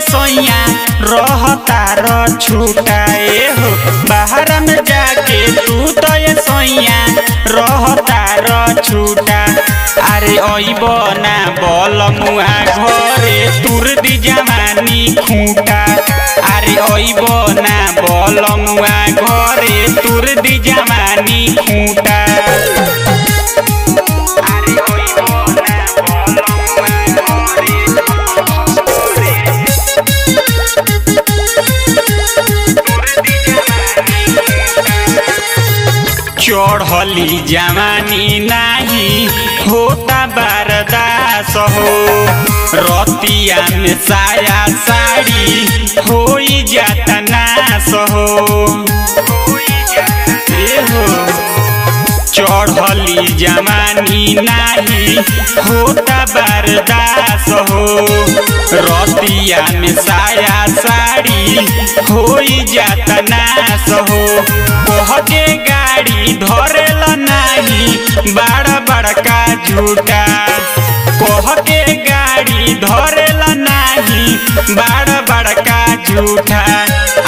सैया रहता र छुटाए हो बाहर में जाके तू तो ये सैया रहता र छुटा। अरे अइब ना बल मुआ घरे तुर दी जवानी खूंटा। अरे अइब ना बल मुआ घरे तुर दी जवानी खूंटा। चढ़ली जवानी नाही होता बर्दास हो रतिया में साया साड़ी होई जाता नास हो। चढ़ली जवानी नाही होता बर्दास हो रतिया में साया साड़ी होई जाता नास हो। कह के गाड़ी धरेल नाही बड़ा बड़का झूठा। कह के गाड़ी धरेल नाही बड़ा बड़का झूठा।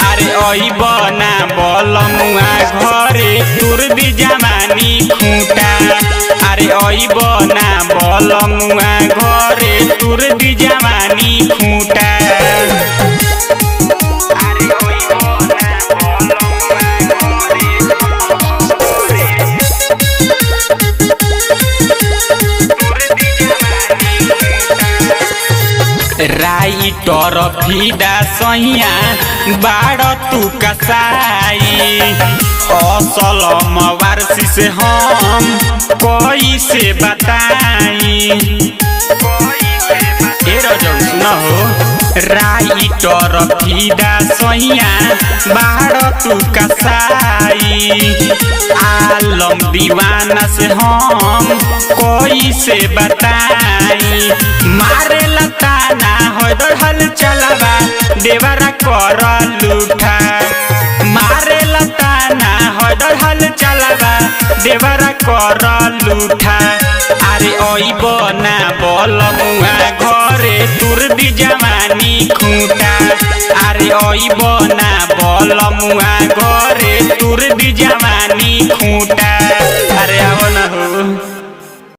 अरे अइब ना बल मुआ घरे तुर दी जवानी खूंटा। अरे अइब ना बल मुआ घरे तुर दी जवानी खूंटा। राइटर फिदा सैया बाड़ तू कसाई असल मवारसी से हम कैसे बताई। राइटर फिदा सैया बाड़ तू कसाई आलम दीवाना से हम कैसे बताई। मारे लताना हल चलवा देवरा कर लूठा। मारे लताना हल चलवा देवरा कर लूठा। अरे अइब ना बल मुआ घरे तुर दी जवानी खूंटा। अरे अइब ना बल मुआ घरे तुर दी जवानी खूंटा।